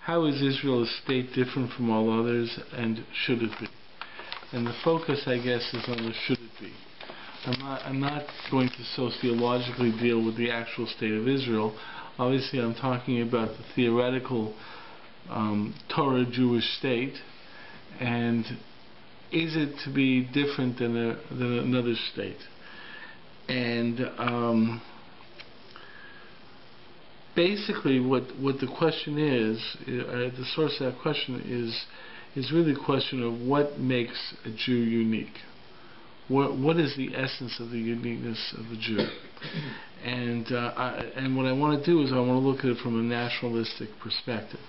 how is Israel a state different from all others, and should it be? And the focus, I guess, is on the should it be. I'm not going to sociologically deal with the actual state of Israel. Obviously, I'm talking about the theoretical Torah Jewish state, and is it to be different than another state? And basically, what the question is, the source of that question is really a question of what makes a Jew unique. What is the essence of the uniqueness of the Jew? And what I want to do is I want to look at it from a nationalistic perspective.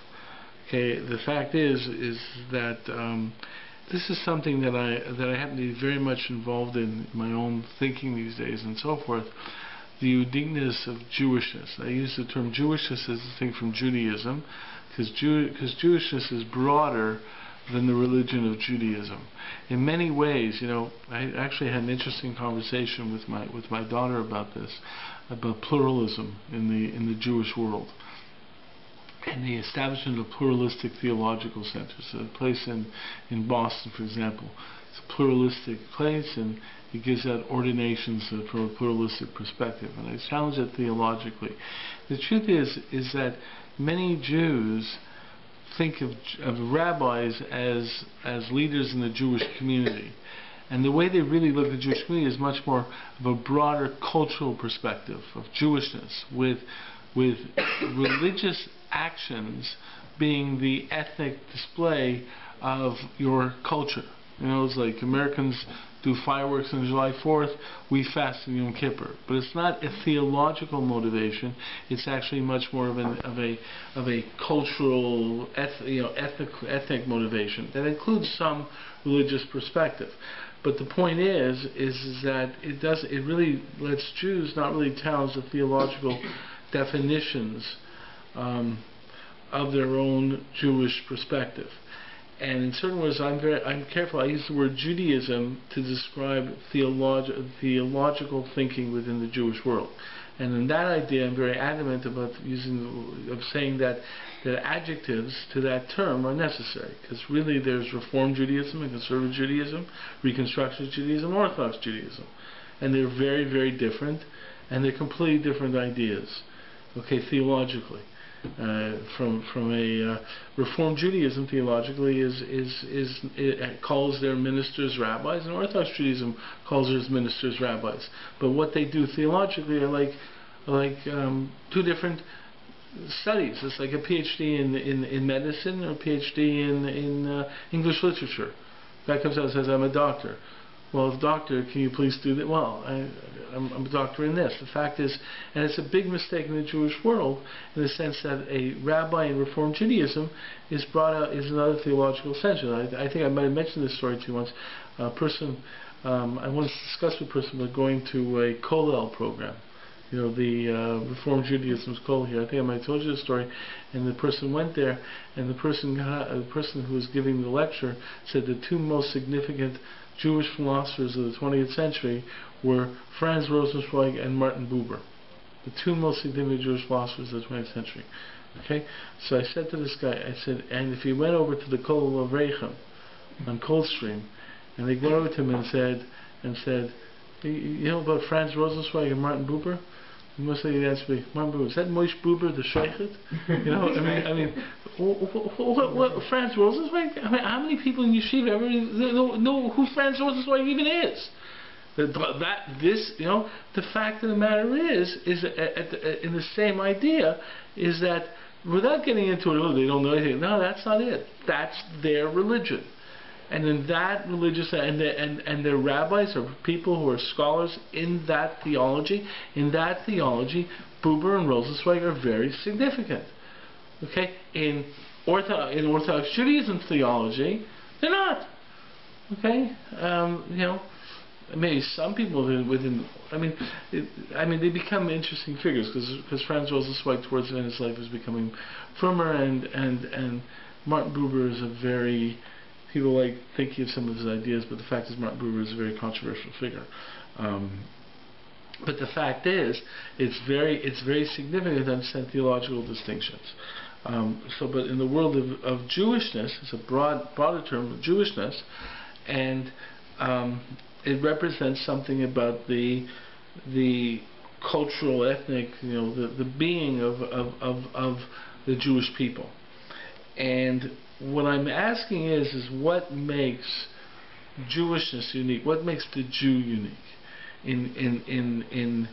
Okay, the fact is that this is something that I happen to be very much involved in my own thinking these days and so forth. The uniqueness of Jewishness. I use the term Jewishness as a thing from Judaism, because Jewishness is broader than the religion of Judaism. In many ways, you know, I actually had an interesting conversation with my daughter about this, about pluralism in the Jewish world, and the establishment of pluralistic theological centers. So a place in Boston, for example, it's a pluralistic place, and it gives out ordinations from a pluralistic perspective. And I challenge it theologically. The truth is that many Jews think of rabbis as leaders in the Jewish community. And the way they really look at the Jewish community is much more of a broader cultural perspective of Jewishness, with religious actions being the ethnic display of your culture. You know, it's like Americans do fireworks on July 4th, we fast on Yom Kippur. But it's not a theological motivation. It's actually much more of a cultural, ethnic motivation that includes some religious perspective. But the point is that it really lets Jews not really challenge the theological definitions of their own Jewish perspective. And in certain words, I'm careful. I use the word Judaism to describe theological thinking within the Jewish world. And in that idea, I'm very adamant about saying that adjectives to that term are necessary, because really there's Reform Judaism and Conservative Judaism, Reconstructionist Judaism, Orthodox Judaism, and they're very, very different, and they're completely different ideas. Okay, theologically. From a Reform Judaism theologically it calls their ministers rabbis, and Orthodox Judaism calls their ministers rabbis. But what they do theologically are like two different studies. It's like a PhD in medicine or a PhD in English literature. Guy comes out and says, "I'm a doctor." Well, doctor, can you please do that? Well, I'm a doctor in this. The fact is, and it's a big mistake in the Jewish world, in the sense that a rabbi in Reform Judaism is another theological center. I think I might have mentioned this story to you once. A person, I once discussed with a person about going to a Kollel program. You know, the Reform Judaism's Kollel here. I think I might have told you the story. And the person went there, and the person who was giving the lecture said the two most significant Jewish philosophers of the 20th century were Franz Rosenzweig and Martin Buber. The two most significant Jewish philosophers of the 20th century. Okay? So I said to this guy, I said, and if he went over to the Kollel of Rechem on Coldstream, and they went over to him and said, you know about Franz Rosenzweig and Martin Buber? Most of the answer would be, Martin Buber, is that Moshe Buber the Sheikhet? You know, I mean, what Franz Rosenzweig? I mean, how many people in Yeshiva ever know who Franz Rosenzweig even is? The fact of the matter is in the same idea, is that without getting into it, they don't know anything. No, that's not it. That's their religion. And in that religious, and their rabbis are people who are scholars in that theology. In that theology, Buber and Rosenzweig are very significant. Okay, in Orthodox Judaism theology, they're not. Okay, you know, maybe some people within. I mean, they become interesting figures because Franz Rosenzweig towards the end of his life is becoming firmer, and Martin Buber is a very, people like thinking of some of his ideas, but the fact is Martin Buber is a very controversial figure. But the fact is, it's very significant to understand theological distinctions. But in the world of Jewishness, it's a broader term of Jewishness, and it represents something about the cultural, ethnic, the being of the Jewish people. And what I'm asking is what makes Jewishness unique? What makes the Jew unique in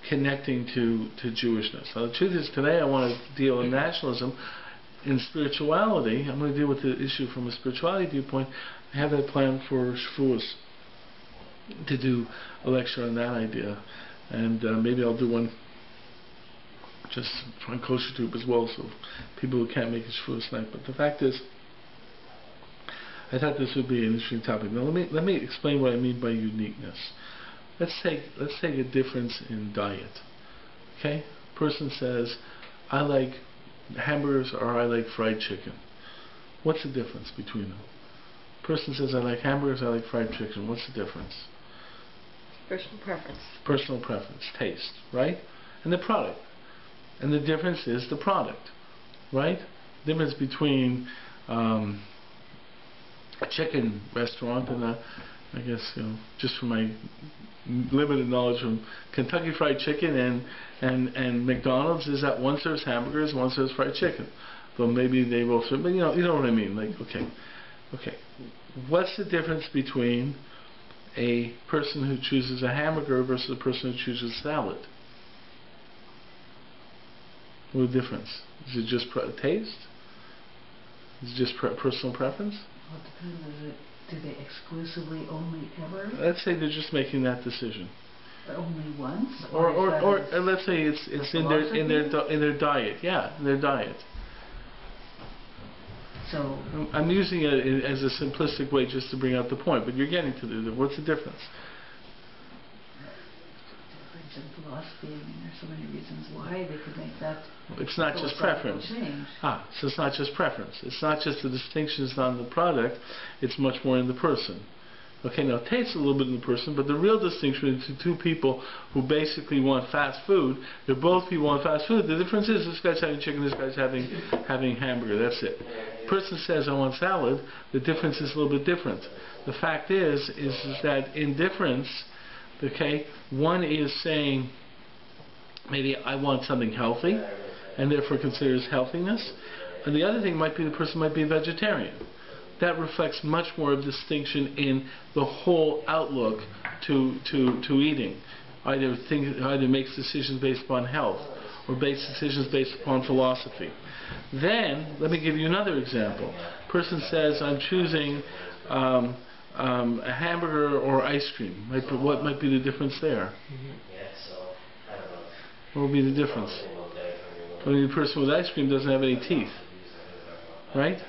connecting to Jewishness? Now, the truth is, today I want to deal with nationalism. In spirituality, I'm going to deal with the issue from a spirituality viewpoint. I have that plan for Shavuos to do a lecture on that idea, and maybe I'll do one just on Kosher Tube as well, so people who can't make it Shavuos night. But the fact is, I thought this would be an interesting topic. Now let me explain what I mean by uniqueness. Let's take a difference in diet. Okay, person says, I like hamburgers or I like fried chicken. What's the difference between them? Person says, I like hamburgers, I like fried chicken. What's the difference? Personal preference. Personal preference, taste, right? And the product. And the difference is the product, right? The difference between a chicken restaurant and I guess, just from my limited knowledge from Kentucky Fried Chicken and McDonald's, is that one serves hamburgers, one serves fried chicken. Though maybe they both serve, but you know what I mean. Like, okay. What's the difference between a person who chooses a hamburger versus a person who chooses salad? What's the difference? Is it just taste? Is it just personal preference? Well, it depends. Do they exclusively only ever? Let's say they're just making that decision. Only once? Or let's say it's in their diet. Yeah, in their diet. So I'm using it as a simplistic way just to bring out the point, but you're getting to what's the difference? Difference in philosophy. I mean, there's so many reasons why they could make that. It's not just preference. Change. So it's not just preference. It's not just the distinctions on the product. It's much more in the person. Okay, now it tastes a little bit in the person, but the real distinction between two people who basically want fast food, they're both people want fast food. The difference is this guy's having chicken, this guy's having hamburger. That's it. Person says I want salad. The difference is a little bit different. The fact is that in difference, okay, one is saying maybe I want something healthy, and therefore considers healthiness, and the other thing might be the person might be a vegetarian. That reflects much more of distinction in the whole outlook to eating. Either makes decisions based upon health or makes decisions based upon philosophy. Then, let me give you another example. Person says, I'm choosing a hamburger or ice cream. What might be the difference there? What would be the difference? Well, the person with ice cream doesn't have any teeth. Right?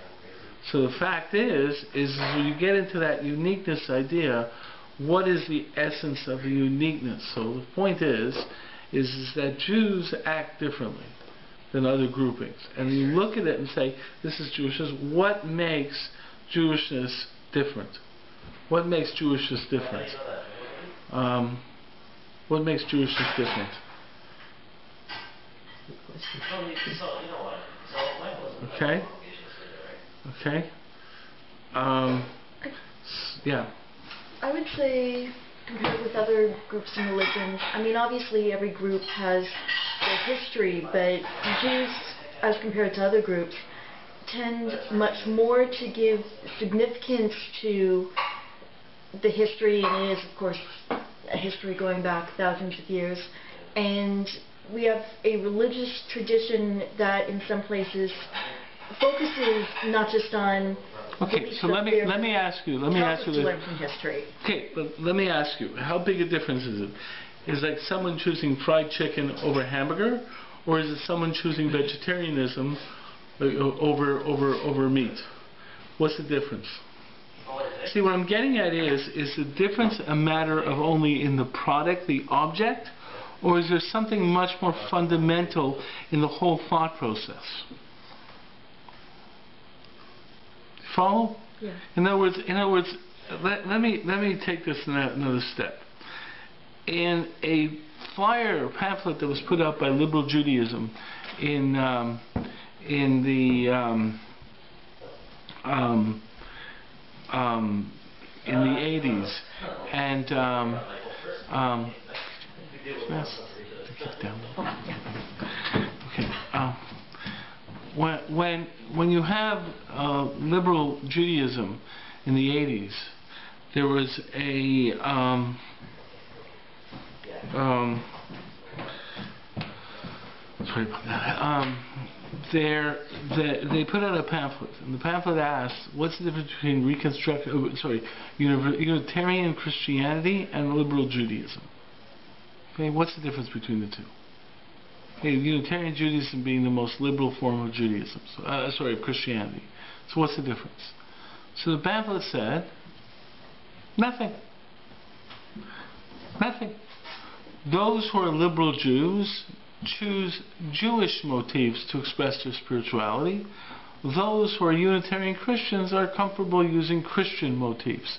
So the fact is when you get into that uniqueness idea, what is the essence of the uniqueness? So the point is that Jews act differently than other groupings. And you look at it and say, this is Jewishness. What makes Jewishness different? What makes Jewishness different? What makes Jewishness different? Okay. Okay. Yeah. I would say, compared with other groups and religions, I mean, obviously every group has their history, but Jews, as compared to other groups, tend much more to give significance to the history, and it is, of course, a history going back thousands of years. And we have a religious tradition that, in some places, focuses not just on. Okay, so let me ask you. Let me ask you. Learn from history. Okay, but let me ask you. How big a difference is it? Is like someone choosing fried chicken over hamburger, or is it someone choosing vegetarianism over meat? What's the difference? See, what I'm getting at is the difference a matter of only in the product, the object, or is there something much more fundamental in the whole thought process? Follow? Yeah. In other words, let me take this another step. In a flyer or pamphlet that was put out by Liberal Judaism in the 80s, and when you have liberal Judaism in the 80s, there was a sorry about that. They put out a pamphlet, and the pamphlet asked, "What's the difference between Unitarian Christianity and liberal Judaism?" Okay, what's the difference between the two? Okay, Unitarian Judaism being the most liberal form of Judaism, of Christianity. So what's the difference? So the pamphlet said, nothing. Nothing. Those who are liberal Jews choose Jewish motifs to express their spirituality. Those who are Unitarian Christians are comfortable using Christian motifs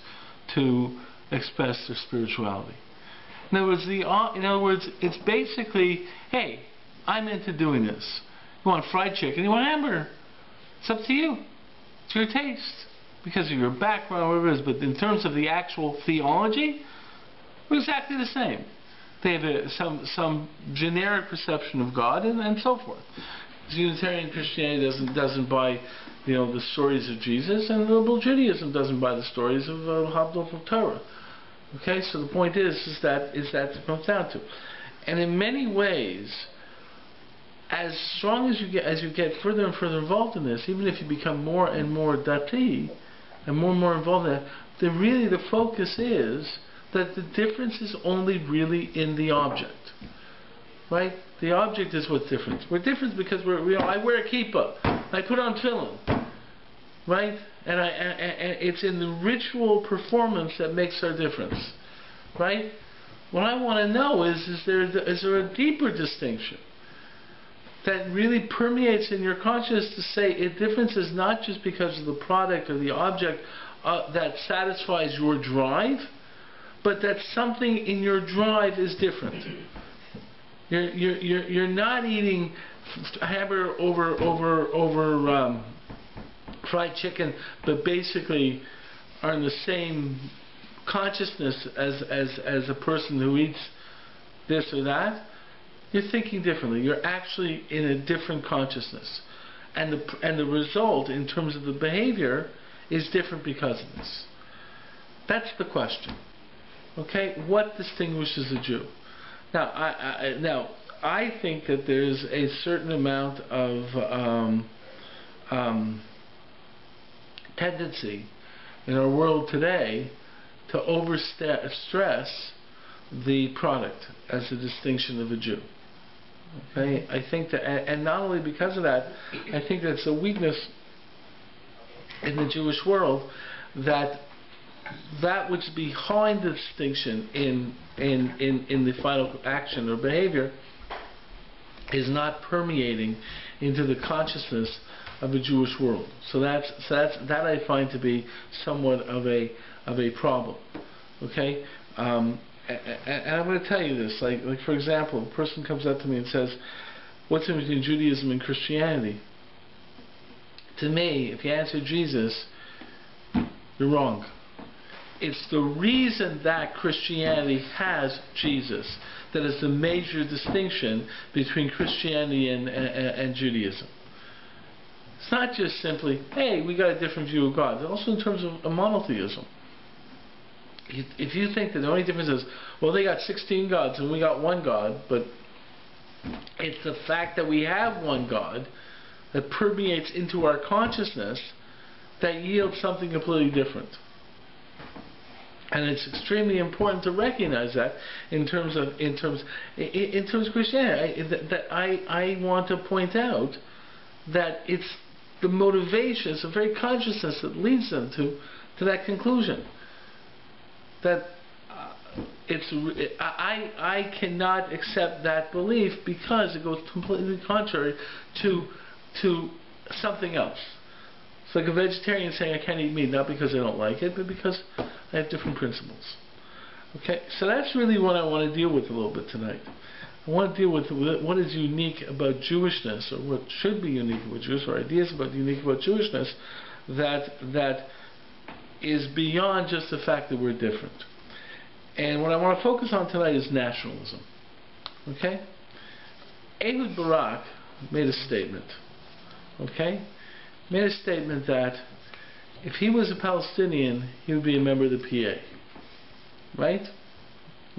to express their spirituality. In other words, it's basically, hey, I'm into doing this. You want fried chicken, you want hamburger. It's up to you. It's your taste. Because of your background, whatever it is. But in terms of the actual theology, we're exactly the same. They have some generic perception of God and so forth. Unitarian Christianity doesn't buy the stories of Jesus, and liberal Judaism doesn't buy the stories of Havdalah from Torah. Okay, so the point is that it comes down to, and in many ways, as strong as you get further and further involved in this, even if you become more and more dati and more involved in that, the focus is that the difference is only really in the object, right? The object is what's different. We're different because I wear a kippah, I put on tefillin, right? And it's in the ritual performance that makes our difference, right? What I want to know is there a deeper distinction that really permeates in your consciousness to say a difference is not just because of the product or the object that satisfies your drive, but that something in your drive is different. You're not eating hamburger over fried chicken, but basically are in the same consciousness as a person who eats this or that. You're thinking differently. You're actually in a different consciousness, and the result in terms of the behavior is different because of this. That's the question. Okay, what distinguishes a Jew? Now, I think that there's a certain amount of tendency in our world today to overstress the product as a distinction of a Jew. Okay, I think that, and not only because of that, I think that's a weakness in the Jewish world, that which is behind the distinction in the final action or behavior is not permeating into the consciousness of a Jewish world. So that I find to be somewhat of a problem. Okay, and I'm going to tell you this. Like for example, a person comes up to me and says, "What's in between Judaism and Christianity?" To me, if you answer Jesus, you're wrong. It's the reason that Christianity has Jesus that is the major distinction between Christianity and Judaism. It's not just simply, hey, we got a different view of God. Also in terms of monotheism. If you think that the only difference is, well, they got 16 gods and we got one God, but it's the fact that we have one God that permeates into our consciousness that yields something completely different. And it's extremely important to recognize that in terms of Christianity. I want to point out that it's the motivation, it's the very consciousness that leads them to that conclusion. That I cannot accept that belief because it goes completely contrary to something else. It's like a vegetarian saying I can't eat meat, not because I don't like it, but because I have different principles. Okay, so that's really what I want to deal with a little bit tonight. I want to deal with what is unique about Jewishness, or what should be unique about Jewishness, or ideas about unique about Jewishness, that is beyond just the fact that we're different. And what I want to focus on tonight is nationalism. Okay? Ehud Barak made a statement. Okay? Made a statement that if he was a Palestinian, he would be a member of the PA. Right?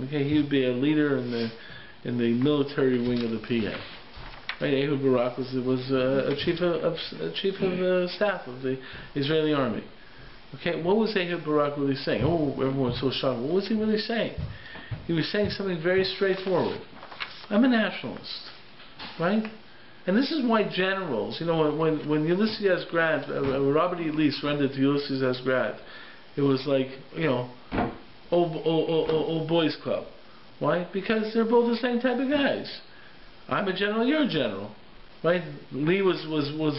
Okay, he would be a leader in the military wing of the PA. Right? Ehud Barak was a chief of staff of the Israeli army. Okay, what was Hecht Chabura really saying? Oh, everyone's so shocked. What was he really saying? He was saying something very straightforward. I'm a nationalist, right? And this is why generals, you know, when Ulysses S. Grant, Robert E. Lee surrendered to Ulysses S. Grant, it was like, you know, old boys club. Why? Because they're both the same type of guys. I'm a general, you're a general, right? Lee was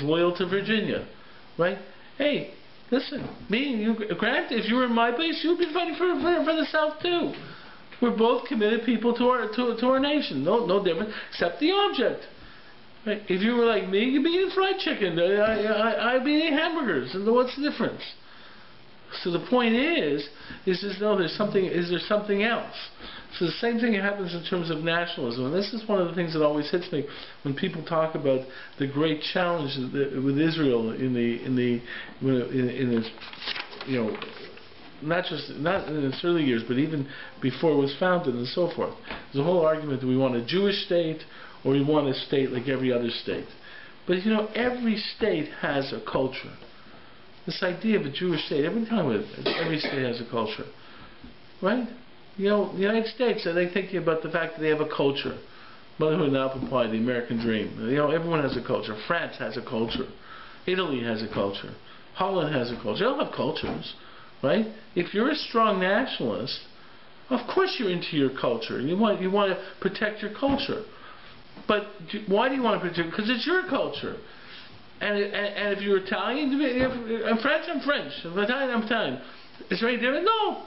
loyal to Virginia, right? Hey, listen, me and you, Grant, if you were in my place, you'd be fighting for the South too. We're both committed people to our nation. No different, except the object. Right? If you were like me, you'd be eating fried chicken. I'd be eating hamburgers. And what's the difference? So the point is no, there's something. Is there something else? So the same thing happens in terms of nationalism, and this is one of the things that always hits me when people talk about the great challenge with Israel in its, you know, not in its early years, but even before it was founded and so forth. There's a whole argument: do we want a Jewish state or we want a state like every other state? But you know, every state has a culture. This idea of a Jewish state, every state has a culture, right? You know, the United States, are they thinking about the fact that they have a culture? Motherhood and apple pie, the American dream. You know, everyone has a culture. France has a culture. Italy has a culture. Holland has a culture. They all have cultures, right? If you're a strong nationalist, of course you're into your culture. You want to protect your culture. But why do you want to protect it? Because it's your culture. And if you're Italian, I'm French, I'm French. If I'm Italian, I'm Italian. Is there any difference? No.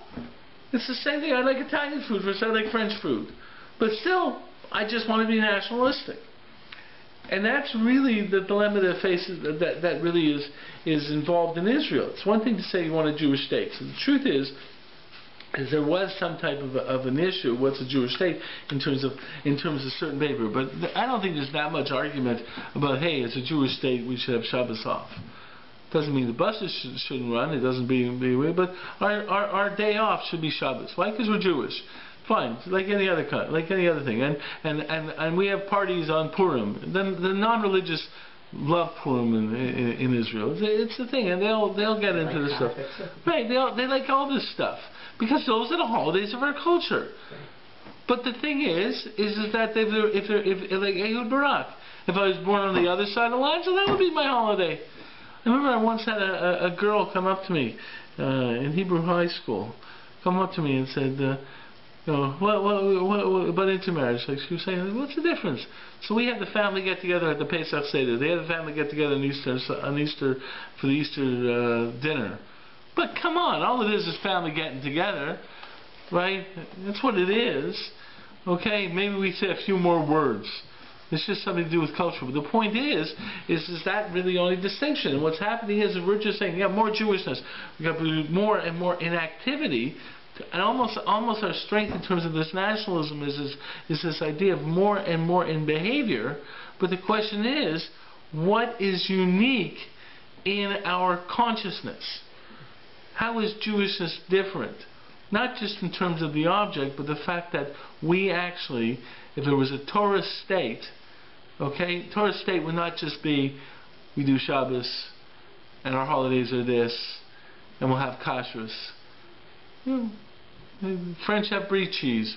It's the same thing. I like Italian food versus I like French food. But still, I just want to be nationalistic. And that's really the dilemma that faces, that really is involved in Israel. It's one thing to say you want a Jewish state. So the truth is there was some type of an issue, what's a Jewish state, in terms of certain behavior. But I don't think there's that much argument about, hey, it's a Jewish state, we should have Shabbos off. Doesn't mean the buses shouldn't run. It doesn't be weird, but our day off should be Shabbos. Why? Because we're Jewish. Fine, like any other thing. And we have parties on Purim. Then the non-religious love Purim in Israel. It's the thing, and they'll get into this stuff. Right? They like all this stuff because those are the holidays of our culture. But the thing is that if like Ehud Barak, if I was born on the other side of the line, so that would be my holiday. I remember I once had a girl come up to me in Hebrew high school, come up to me and said, you know, what about intermarriage? Like she was saying, what's the difference? So we had the family get together at the Pesach Seder. They had the family get together on Easter for the Easter dinner. But come on, all it is family getting together, right? That's what it is. Okay, maybe we say a few more words. It's just something to do with culture. But the point is that really the only distinction? And what's happening is we're just saying, yeah, more Jewishness. We've got to do more and more inactivity. And almost our strength in terms of this nationalism is this idea of more and more in behavior. But the question is, what is unique in our consciousness? How is Jewishness different? Not just in terms of the object, but the fact that we actually, if there was a Torah state, okay, Torah state would not just be, we do Shabbos, and our holidays are this, and we'll have kashrus. You know, French have brie cheese,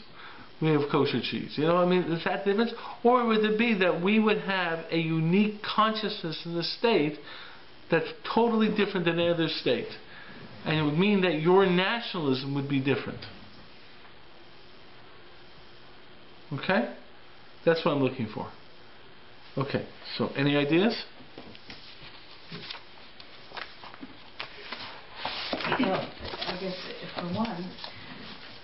we have kosher cheese. You know what I mean? Is that the difference? Or would it be that we would have a unique consciousness in the state that's totally different than any other state? And it would mean that your nationalism would be different. Okay? That's what I'm looking for. Okay, so any ideas? Well, I guess for one,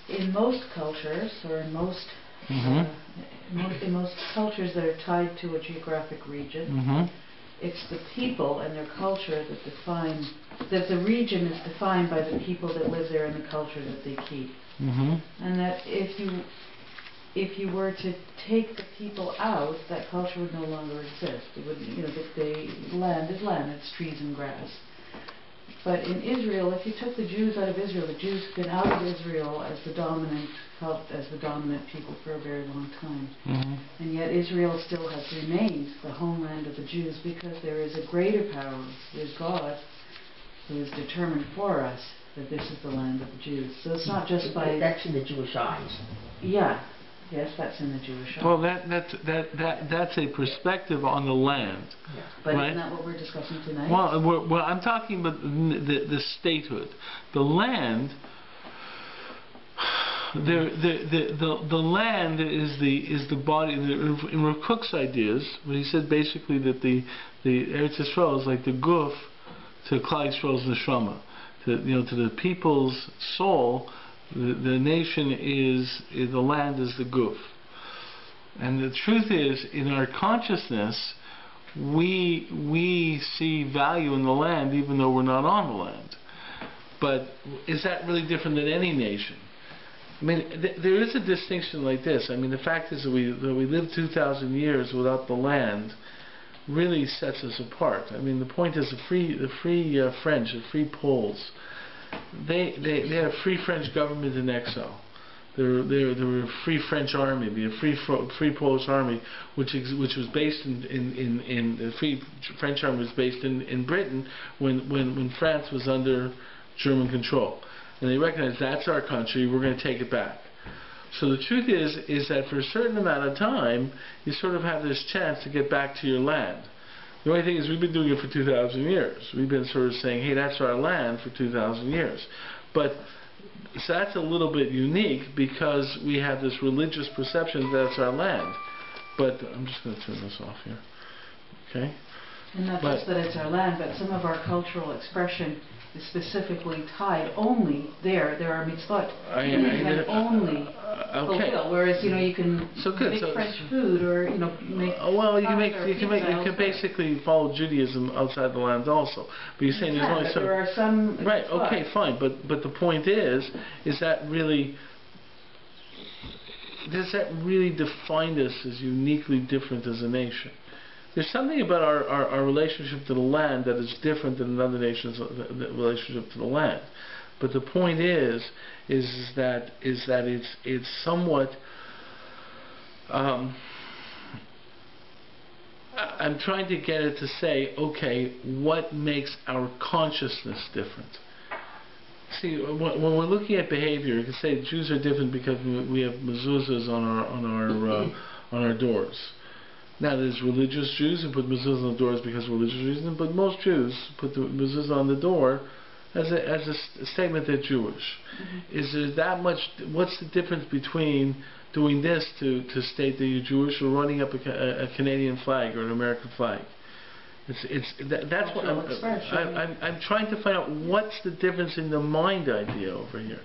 in most cultures or in most In most cultures that are tied to a geographic region, it's the people and their culture that define, that the region is defined by the people that live there and the culture that they keep. And that if you were to take the people out, that culture would no longer exist. It would, the land is land, it's trees and grass. But in Israel, if you took the Jews out of Israel, the Jews have been out of Israel as the dominant people for a very long time. And yet Israel still has remained the homeland of the Jews because there is a greater power, there's God, who has determined for us that this is the land of the Jews. So it's not just by... That's in the Jewish eyes. Yeah. Yes, that's in the Jewish eyes. Well, that's a perspective on the land. Yeah. But isn't that what we're discussing tonight? Well, I'm talking about the statehood. The land, the land is the body. In Rav Kook's ideas, he said basically that the Eretz Yisrael is like the guf to Klal Yisrael's neshama, to the people's soul. The nation is the land is the guf, and the truth is, in our consciousness, we see value in the land even though we're not on the land. But is that really different than any nation? I mean, there is a distinction like this. I mean, the fact is that we lived 2,000 years without the land really sets us apart. I mean, the point is the free French, the free Poles. They had a free French government in exile. There were a free French army, a free Polish army, which was based in the free French army was based in Britain when France was under German control, and they recognized that's our country. We're going to take it back. So the truth is that for a certain amount of time, you sort of have this chance to get back to your land. The only thing is we've been doing it for 2,000 years. We've been sort of saying, hey, that's our land for 2,000 years. But so that's a little bit unique because we have this religious perception that that's our land. But I'm just going to turn this off here. Okay? And not just that it's our land, but some of our cultural expression is specifically tied only there are mitzvot. You can only fulfill. Whereas you can make French food or make. Well, you can basically follow Judaism outside the land also. But you're saying there's only some. There are some. Right. Okay. Fine. But the point is that really does that really define us as uniquely different as a nation? There's something about our relationship to the land that is different than another nation's relationship to the land. But the point is that it's somewhat. I'm trying to get it to say, okay, what makes our consciousness different? See, when we're looking at behavior, you can say Jews are different because we have mezuzahs on our doors. Now, there's religious Jews who put mezuzahs on the doors because of religious reasons, but most Jews put the mezuzah on the door as a statement they're Jewish. Is there that much? What's the difference between doing this to state that you're Jewish or running up a Canadian flag or an American flag? That's what I'm trying to find out. What's the difference in the mind idea over here,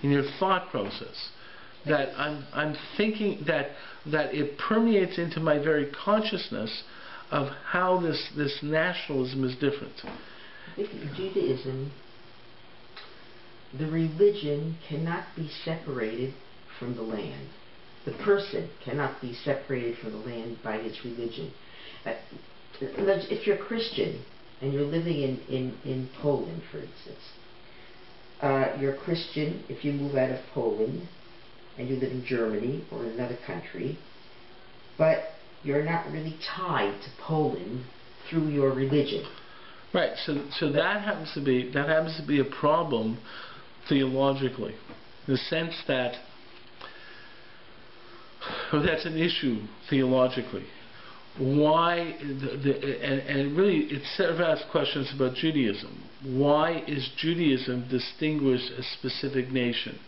in your thought process? That I'm thinking that it permeates into my very consciousness of how this nationalism is different. In Judaism, the religion cannot be separated from the land. The person cannot be separated from the land by his religion. If you're Christian and you're living in Poland, for instance, you're Christian if you move out of Poland and you live in Germany or in another country, but you're not really tied to Poland through your religion. Right. So that happens to be a problem theologically, in the sense that, or that's an issue theologically. Why and really it sort of asks questions about Judaism. Why is Judaism distinguished a specific nation?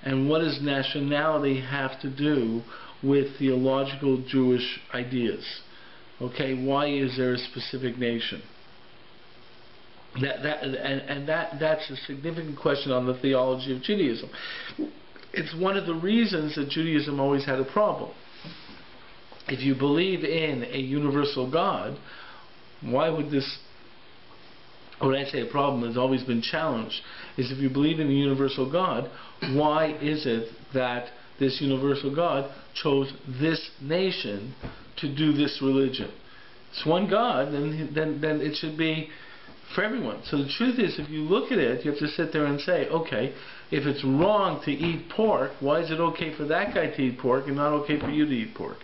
And what does nationality have to do with theological Jewish ideas? Okay, why is there a specific nation? That's a significant question on the theology of Judaism. it's one of the reasons that Judaism always had a problem. If you believe in a universal God, why would this, when I say a problem, has always been challenged, is if you believe in a universal God, why is it that this universal God chose this nation to do this religion? It's one God, then it should be for everyone. So the truth is, if you look at it, you have to sit there and say, okay, if it's wrong to eat pork, why is it okay for that guy to eat pork and not okay for you to eat pork?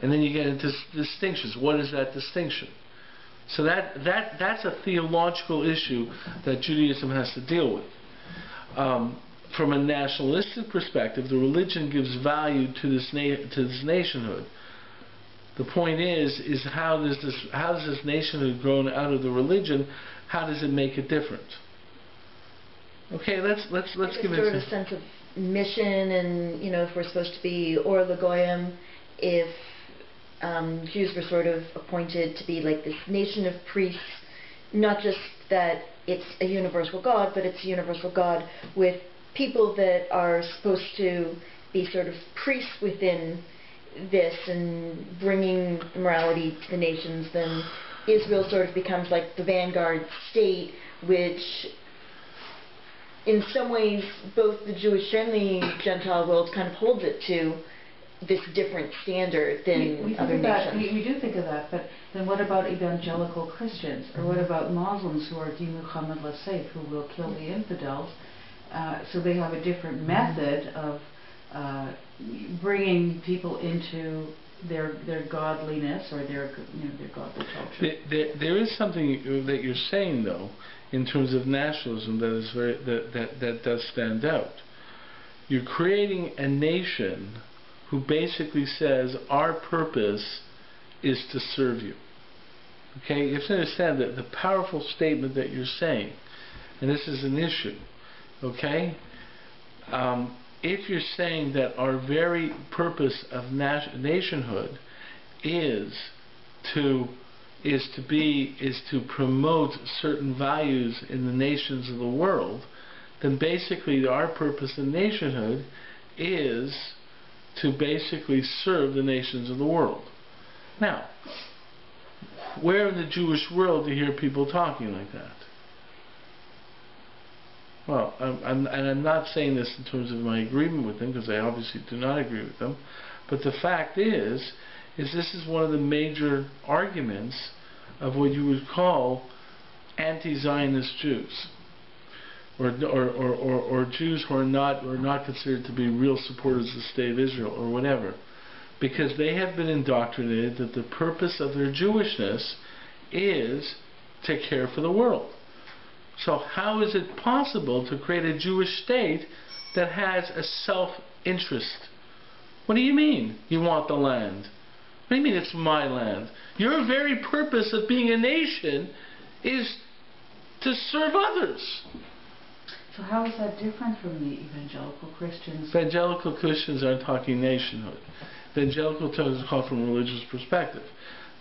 And then you get into distinctions. What is that distinction? So that's a theological issue that Judaism has to deal with. From a nationalistic perspective, the religion gives value to this nationhood. The point is how does this nationhood grown out of the religion? How does it make it different? Okay, let's give it sort of a sense of mission, and if we're supposed to be or Goyim, if Jews were sort of appointed to be like this nation of priests, not just that it's a universal God, but it's a universal God with people that are supposed to be sort of priests within this and bringing morality to the nations, then Israel sort of becomes like the vanguard state, which in some ways both the Jewish and the Gentile world kind of holds it to this different standard than other nations. We do think of that, but then what about evangelical Christians? Or what about Muslims who are Di Muhammad Lasayf, who will kill the infidels? So they have a different method of bringing people into their godliness or their godly culture. There is something that you're saying, though, in terms of nationalism that is that does stand out. You're creating a nation who basically says our purpose is to serve you. Okay, you have to understand that the powerful statement that you're saying, and this is an issue. Okay, if you're saying that our very purpose of nationhood is to promote certain values in the nations of the world, then basically our purpose in nationhood is to basically serve the nations of the world. Now, where in the Jewish world do you hear people talking like that? Well, I'm not saying this in terms of my agreement with them, because I obviously do not agree with them, but the fact is this is one of the major arguments of what you would call anti-Zionist Jews, or Jews who are not considered to be real supporters of the state of Israel or whatever, because they have been indoctrinated that the purpose of their Jewishness is to care for the world. So how is it possible to create a Jewish state that has a self-interest? What do you mean you want the land? What do you mean it's my land? Your very purpose of being a nation is to serve others. So how is that different from the evangelical Christians? Evangelical Christians aren't talking nationhood. Evangelical Christians call from a religious perspective.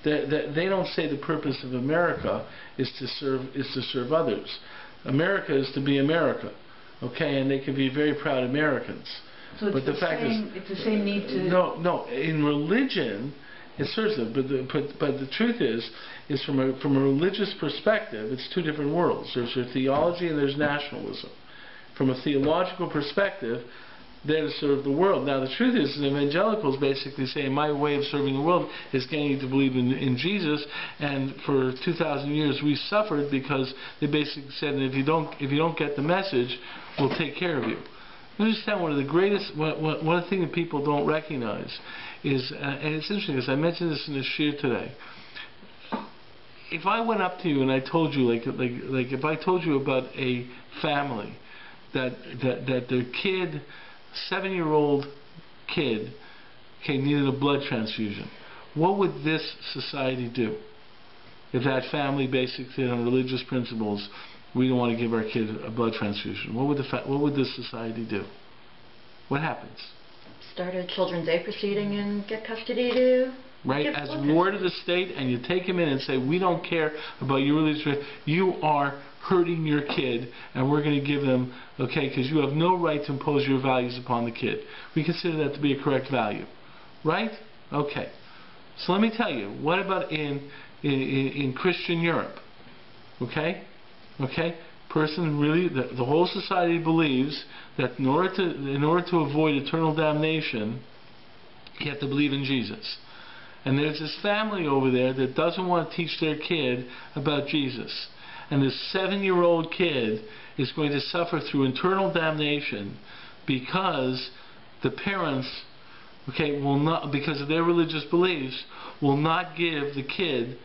They don't say the purpose of America is to serve others. America is to be America, okay, and they can be very proud Americans. So it's, but the fact is, it's the same need to. No. In religion, it serves them. But the truth is from a religious perspective, it's two different worlds. There's your theology and there's nationalism. From a theological perspective, they're to serve the world. Now the truth is, evangelicals basically say my way of serving the world is getting you to believe in Jesus, and for 2,000 years we suffered because they basically said, if you don't get the message, we'll take care of you. Understand, one of the greatest, one of the things that people don't recognize is, and it's interesting because I mentioned this in the shir today. If I went up to you and I told you, like if I told you about a family that their kid, 7-year-old kid, needed a blood transfusion, what would this society do? If that family basically on religious principles, we don't want to give our kid a blood transfusion, what would this society do? What happens? Start a children's aid proceeding and get custody to right, Yep, as okay. ward of the state, and you take him in and say, we don't care about your religious faith, you are hurting your kid, and we're going to give them, okay, because you have no right to impose your values upon the kid. We consider that to be a correct value. Right? Okay. So let me tell you, what about in Christian Europe? Okay? Okay? Person really, the whole society believes that in order to avoid eternal damnation, you have to believe in Jesus. And there's this family over there that doesn't want to teach their kid about Jesus. And this 7-year-old kid is going to suffer through eternal damnation because the parents, okay, will not, because of their religious beliefs, will not give the kid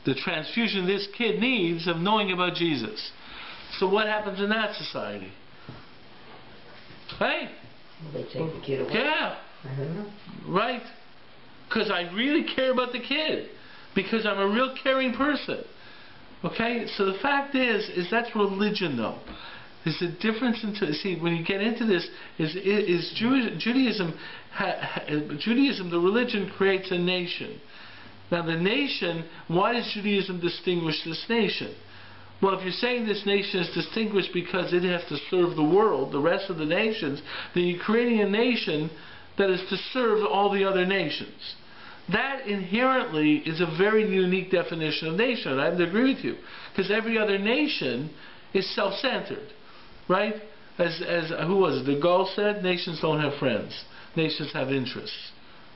the transfusion this kid needs of knowing about Jesus. So what happens in that society? Hey? Will they take the kid away? Yeah. I don't know. Right? Because I really care about the kid. Because I'm a real caring person. Okay? So the fact is that's religion, though. There's a difference into, see, when you get into this, Judaism, the religion creates a nation. Now the nation, why does Judaism distinguish this nation? Well, if you're saying this nation is distinguished because it has to serve the world, the rest of the nations, then you're creating a nation that is to serve all the other nations. That inherently is a very unique definition of nation. I have to agree with you. Because every other nation is self-centered. Right? As who was it? De Gaulle said, nations don't have friends. Nations have interests.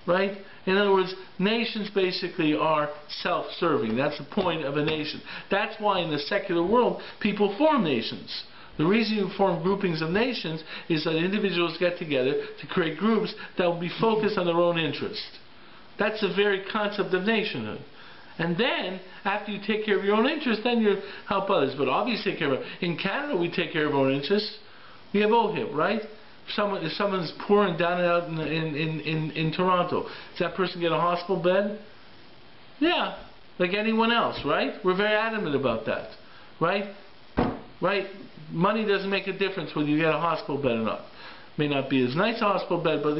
Right? In other words, nations basically are self-serving. That's the point of a nation. That's why in the secular world, people form nations. The reason you form groupings of nations is that individuals get together to create groups that will be focused on their own interest. That's the very concept of nationhood. And then, after you take care of your own interests, then you help others. But obviously, take care of. In Canada, we take care of our own interests. We have OHIP, right? If someone's poor and down and out in Toronto, does that person get a hospital bed? Yeah, like anyone else, right? We're very adamant about that, right? Right? Money doesn't make a difference whether you get a hospital bed or not. May not be as nice a hospital bed, but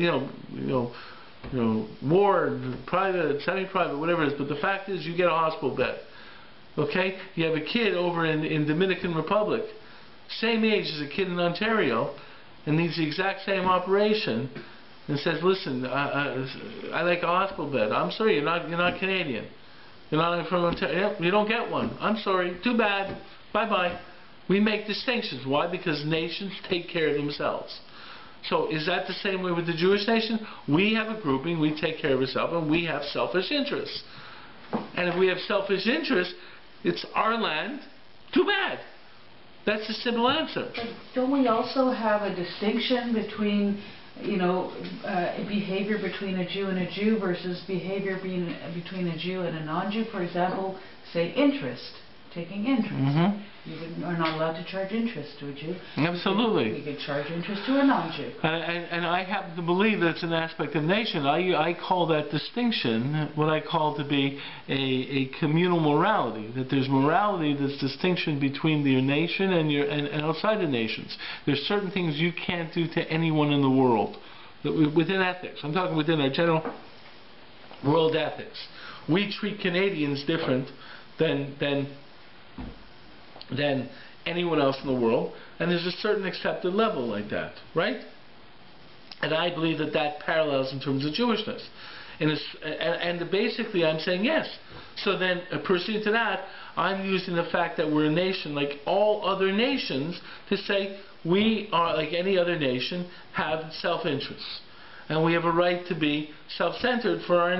ward, private, semi-private, whatever it is. But the fact is, you get a hospital bed. Okay? You have a kid over in Dominican Republic, same age as a kid in Ontario, and needs the exact same operation, and says, "Listen, I like a hospital bed. I'm sorry, you're not Canadian. You're not from Ontario. You don't get one. I'm sorry. Too bad. Bye bye." We make distinctions. Why? Because nations take care of themselves. So is that the same way with the Jewish nation? We have a grouping, we take care of ourselves, and we have selfish interests. And if we have selfish interests, it's our land, too bad. That's the simple answer. But don't we also have a distinction between, behavior between a Jew and a Jew versus behavior between a Jew and a non-Jew? For example, say interest. Taking interest. Mm-hmm. You are not allowed to charge interest to a Jew. Absolutely. You could charge interest to a non-Jew. And I happen to believe that's an aspect of nation. I call that distinction what I call to be a communal morality. That there's morality that's distinction between your nation and outside the nations. There's certain things you can't do to anyone in the world. Within ethics. I'm talking within our general world ethics. We treat Canadians different than anyone else in the world, and there's a certain accepted level like that, right? And I believe that parallels in terms of Jewishness. And basically I'm saying yes. So then, pursuant to that, I'm using the fact that we're a nation like all other nations to say we are, like any other nation, have self-interests. And we have a right to be self-centered for our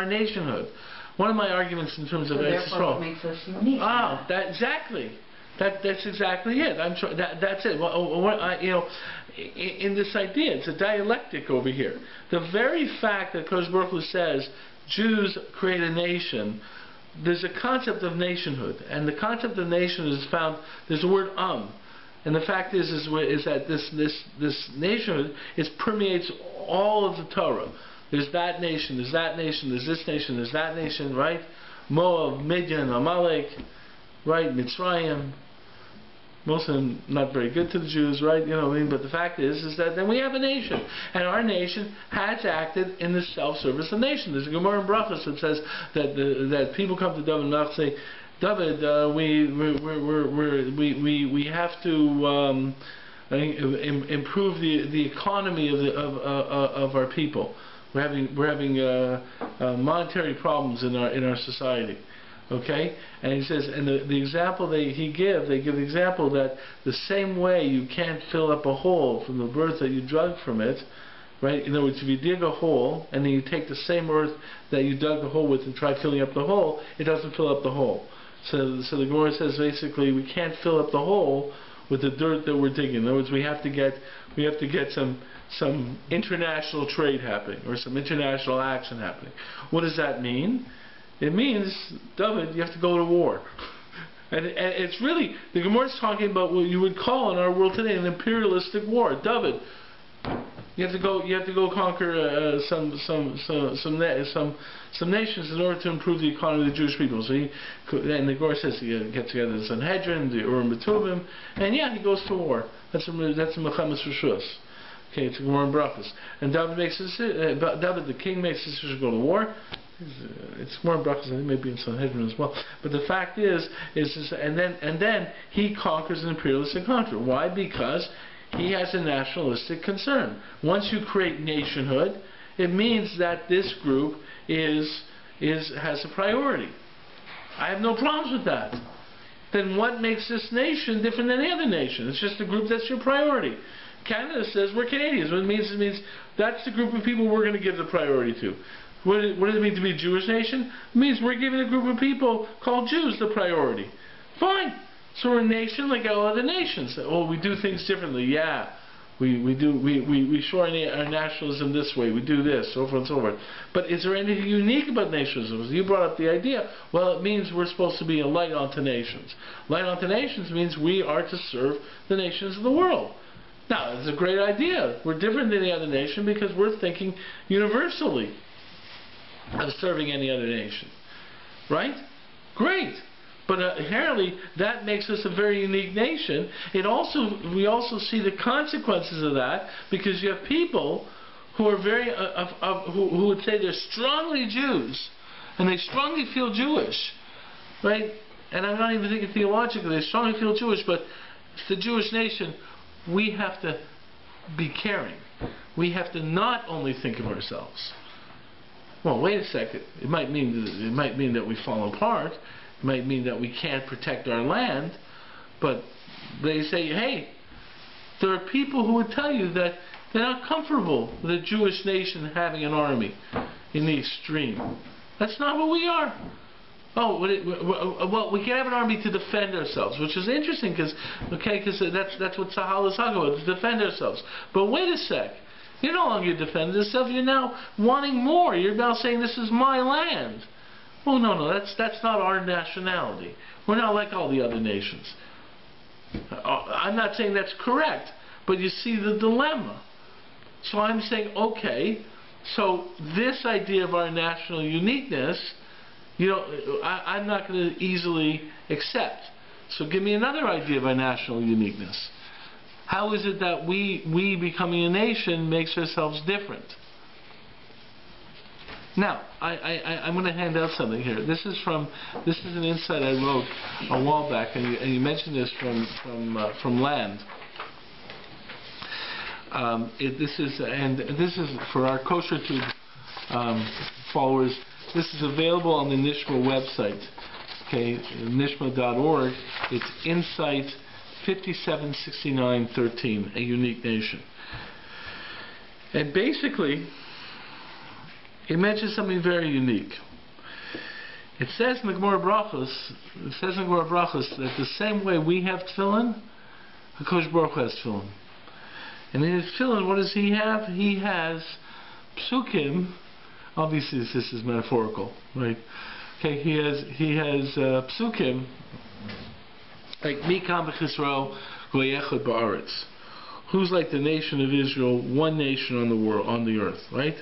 nationhood. One of my arguments in terms of therefore what makes us unique. Exactly. That's exactly it. That's it. In this idea, it's a dialectic over here. The very fact that Kodesh Baruch Hu says Jews create a nation, there's a concept of nationhood, and the concept of nationhood is found. There's the word and the fact is that this nationhood permeates all of the Torah. There's that nation, there's that nation, there's this nation, there's that nation, right? Moab, Midian, Amalek, right? Mitzrayim. most of them not very good to the Jews, right? You know what I mean? But the fact is that then we have a nation, and our nation has acted in the self-service of the nation. There's a Gemara in Brachos that says that people come to David and say, David, we have to improve the economy of our people. We're having monetary problems in our society. Okay, and he says, and the example they give the example that the same way you can't fill up a hole from the earth that you dug from it, right? In other words, if you dig a hole and then you take the same earth that you dug the hole with and try filling up the hole, it doesn't fill up the hole. So the Gemara says basically we can't fill up the hole with the dirt that we're digging. In other words, we have to get some international trade happening or some international action happening. What does that mean? It means, David, you have to go to war. And it's really, the Gemara is talking about what you would call in our world today an imperialistic war. David, you have to go conquer some nations in order to improve the economy of the Jewish people. So and the Gemara says he gets together the Sanhedrin, the Urim B'Tumim, and he goes to war. That's a Mechamas Rishus. Okay, it's a Gemara in Brachos. And David the king makes a decision to go to war. It's more in Brachos, I think maybe in Sanhedrin as well. But the fact is and then he conquers an imperialistic country. Why? Because he has a nationalistic concern. Once you create nationhood, it means that this group has a priority. I have no problems with that. Then what makes this nation different than any other nation? It's just a group that's your priority. Canada says we're Canadians. What it means that's the group of people we're going to give the priority to. What does it mean to be a Jewish nation? It means we're giving a group of people called Jews the priority. Fine. So we're a nation like all other nations. Oh, we do things differently. Yeah. We show our nationalism this way. We do this, so forth and so forth. But is there anything unique about nationalism? You brought up the idea. Well, it means we're supposed to be a light unto nations. Light unto nations means we are to serve the nations of the world. Now, it's a great idea. We're different than the other nation because we're thinking universally of serving any other nation. Right? Great. But inherently, that makes us a very unique nation. We also see the consequences of that because you have people who are who would say they're strongly Jews and they strongly feel Jewish, right? And I'm not even thinking theologically. They strongly feel Jewish, but it's the Jewish nation. We have to be caring. We have to not only think of ourselves. Well, wait a second. It might mean that we fall apart. It might mean that we can't protect our land. But they say, hey, there are people who would tell you that they're not comfortable with a Jewish nation having an army in the extreme. That's not what we are. Oh, well, we can have an army to defend ourselves, which is interesting because that's what Tzahal is talking about, to defend ourselves. But wait a sec. You're no longer defending yourself. You're now wanting more. You're now saying this is my land. Oh, no, that's not our nationality. We're not like all the other nations. I'm not saying that's correct, but you see the dilemma. So I'm saying, okay, so this idea of our national uniqueness, I'm not going to easily accept. So give me another idea of our national uniqueness. How is it that we becoming a nation makes ourselves different? Now, I'm going to hand out something here. This is an insight I wrote a while back, and you mentioned this from Land. This is for our Kosher Tube followers. This is available on the Nishma website. Okay, nishma.org. It's Insight 576913, a unique nation. And basically, it mentions something very unique. It says in the Gemara Brachos, that the same way we have tefillin, HaKadosh Baruch Hu has tefillin. And in his tefillin, what does he have? He has psukim. Obviously, this is metaphorical, right? Okay, he has psukim like Mikam b'Chisrael goyechad ba'aretz. Who's like the nation of Israel, one nation on the world, on the earth, right?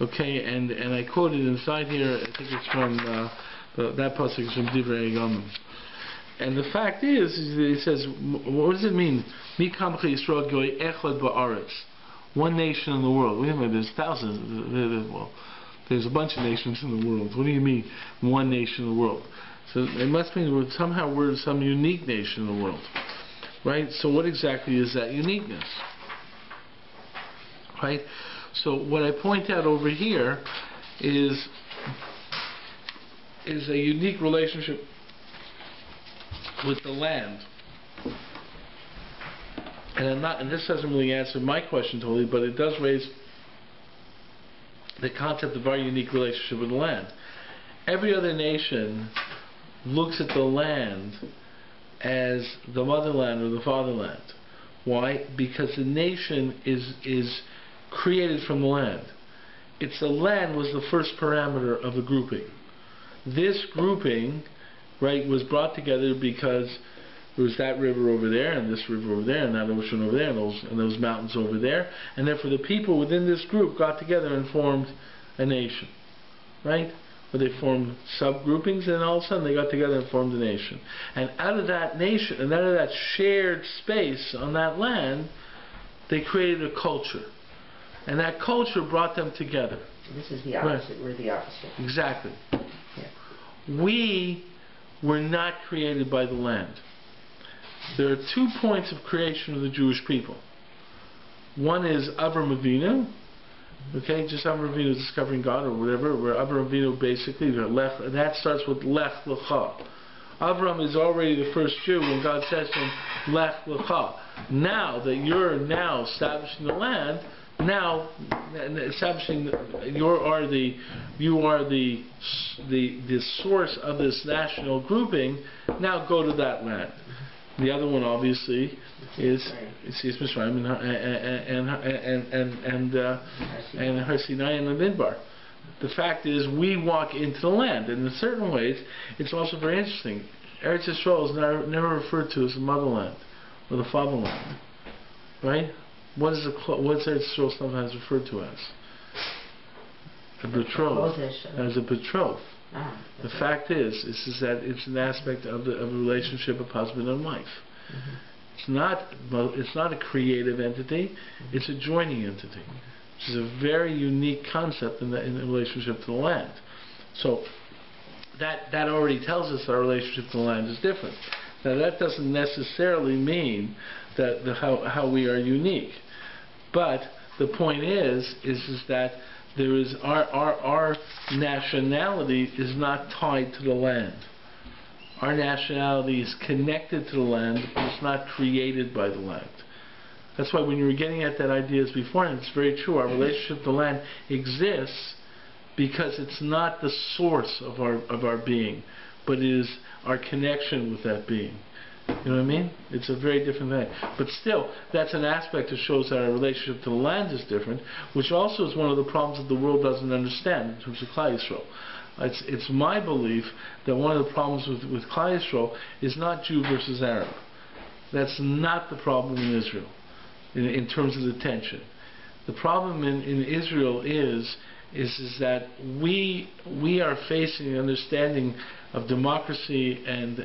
Okay, and I quoted inside here. I think it's from that pasuk is from Divrei Yomim. And the fact is he says, what does it mean? Mi kamcha Yisrael goy echad ba'aretz. One nation in the world. Wait a minute, there's thousands. Well, there's a bunch of nations in the world. What do you mean, one nation in the world? So it must mean somehow we're some unique nation in the world. Right? So what exactly is that uniqueness? Right? So what I point out over here is a unique relationship with the land. And this doesn't really answer my question totally, but it does raise the concept of our unique relationship with the land. Every other nation looks at the land as the motherland or the fatherland. Why? Because the nation is created from the land. It's the land was the first parameter of the grouping. This grouping, right, was brought together because there was that river over there, and this river over there, and that ocean over there, and those mountains over there, and therefore the people within this group got together and formed a nation, right? Or they formed subgroupings, and all of a sudden they got together and formed a nation. And out of that nation, and out of that shared space on that land, they created a culture. And that culture brought them together. This is the opposite. Right. We're the opposite. Exactly. Yeah. We were not created by the land. There are 2 points of creation of the Jewish people. One is Avram Avinu, okay, just Avram Avinu discovering God or whatever, where Avram Avinu basically, that starts with Lech Lecha. Avram is already the first Jew when God says to him, Lech Lecha. Now that you're now establishing the land, now establishing you are the source of this national grouping. Now go to that land. The other one obviously is Mitzrayim and Har Sinai and the Midbar. The fact is we walk into the land, and in certain ways it's also very interesting. Eretz Yisrael is never referred to as the motherland or the fatherland, right? What's Eretz Yisrael sometimes referred to as? A betrothed. As a betrothed. The fact is that it's an aspect of a relationship of husband and wife. Mm-hmm. It's not a creative entity. It's a joining entity, which is a very unique concept in the relationship to the land. So that already tells us our relationship to the land is different. Now that doesn't necessarily mean that how we are unique, but the point is that there is our nationality is not tied to the land. Our nationality is connected to the land, but it's not created by the land. That's why when you were getting at that ideas before, and it's very true, our relationship to the land exists because it's not the source of our being, but it is our connection with that being. You know what I mean? It's a very different thing. But still, that's an aspect that shows that our relationship to the land is different, which also is one of the problems that the world doesn't understand in terms of Klal Yisrael. It's my belief that one of the problems with Klal Yisrael is not Jew versus Arab. That's not the problem in Israel, in terms of the tension. The problem in Israel is that we are facing an understanding of democracy and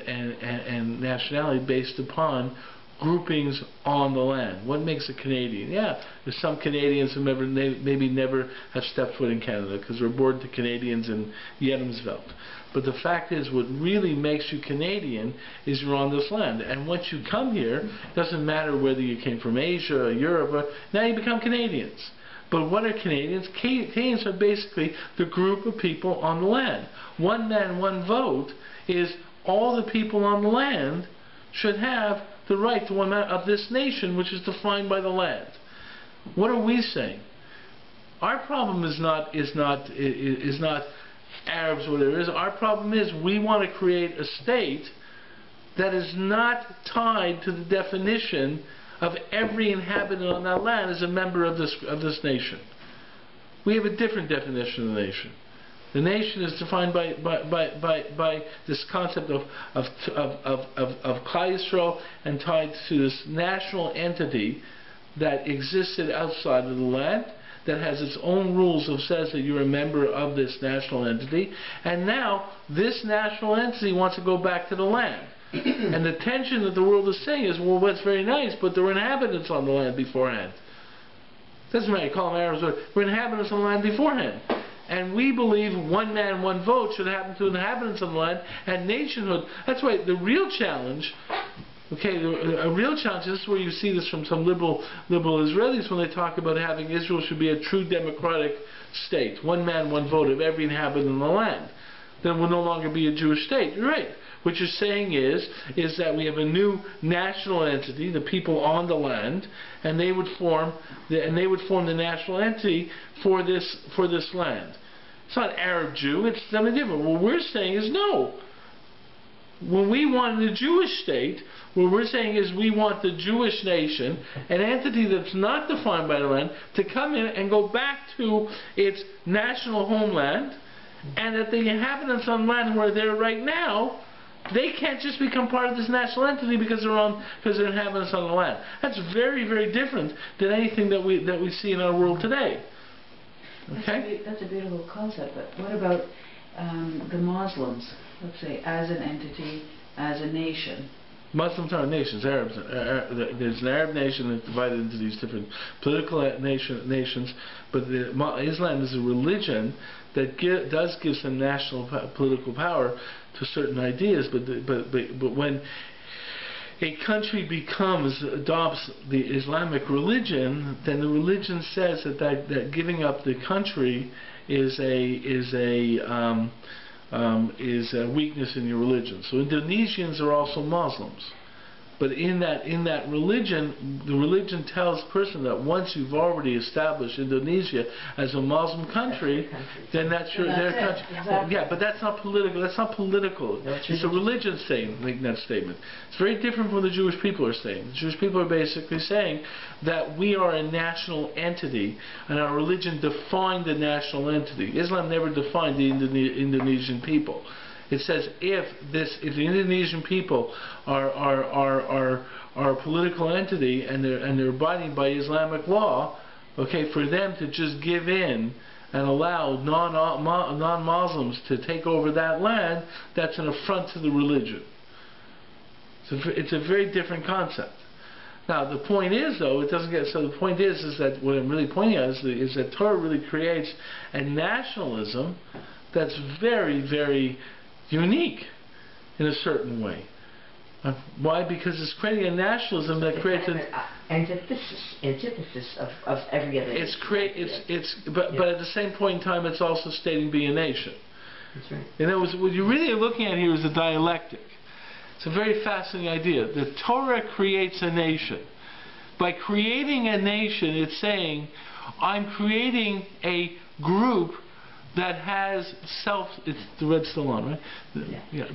nationality based upon groupings on the land. What makes a Canadian? Yeah, there's some Canadians who maybe never have stepped foot in Canada because we're born to Canadians in Yedemsveld. But the fact is, what really makes you Canadian is you're on this land. And once you come here, it doesn't matter whether you came from Asia or Europe, now you become Canadians. But what are Canadians? Canadians are basically the group of people on the land. One man, one vote is all the people on the land should have the right to one man of this nation, which is defined by the land. What are we saying? Our problem is not Arabs or whatever it is. Our problem is we want to create a state that is not tied to the definition of every inhabitant on that land as a member of this nation. We have a different definition of the nation. The nation is defined by this concept of Klal Yisrael and tied to this national entity that existed outside of the land, that has its own rules that says that you're a member of this national entity, and now this national entity wants to go back to the land. And the tension that the world is saying is, well, that's very nice, but there were inhabitants on the land beforehand. Doesn't matter, you call them Arabs, there were inhabitants on the land beforehand. And we believe one man, one vote should happen to inhabitants of the land and nationhood. That's why the real challenge, okay, a real challenge, this is where you see this from some liberal Israelis when they talk about having Israel should be a true democratic state. One man, one vote of every inhabitant of the land. Then will no longer be a Jewish state. You're right. What you're saying is that we have a new national entity, the people on the land, and they would form the national entity for this land. It's not Arab Jew, it's something different. What we're saying is no. When we want the Jewish state, what we're saying is we want the Jewish nation, an entity that's not defined by the land, to come in and go back to its national homeland, and that the inhabitants on land who are there right now, they can't just become part of this national entity because they're inhabitants on the land. That's very, very different than anything that we see in our world today. Okay? That's a beautiful concept, but what about the Muslims, let's say, as an entity, as a nation? Muslims aren't nations. Arabs. There's an Arab nation that's divided into these different political nations, but Islam is a religion that does give some national political power to certain ideas. But when a country adopts the Islamic religion, then the religion says that giving up the country is a weakness in your religion. So Indonesians are also Muslims. But in that religion, the religion tells the person that once you've already established Indonesia as a Muslim country, then that's their country. Exactly. Yeah, but that's not political. That's not political. It's a religion saying, making that statement. It's very different from what the Jewish people are saying. The Jewish people are basically saying that we are a national entity, and our religion defined the national entity. Islam never defined the Indonesian people. It says if the Indonesian people are a political entity and they're abiding by Islamic law, okay, for them to just give in and allow non-Muslims to take over that land, that's an affront to the religion. It's a very different concept. Now the point is, though, it doesn't get so. The point is that what I'm really pointing at is that Torah really creates a nationalism that's very, very unique in a certain way. Why? Because it's creating a nationalism that creates an antithesis of every other. But at the same point in time, it's also stating being a nation. That's right. And what you're really looking at here is a dialectic. It's a very fascinating idea. The Torah creates a nation. By creating a nation, it's saying, I'm creating a group that has it's the red still on, right? Yeah.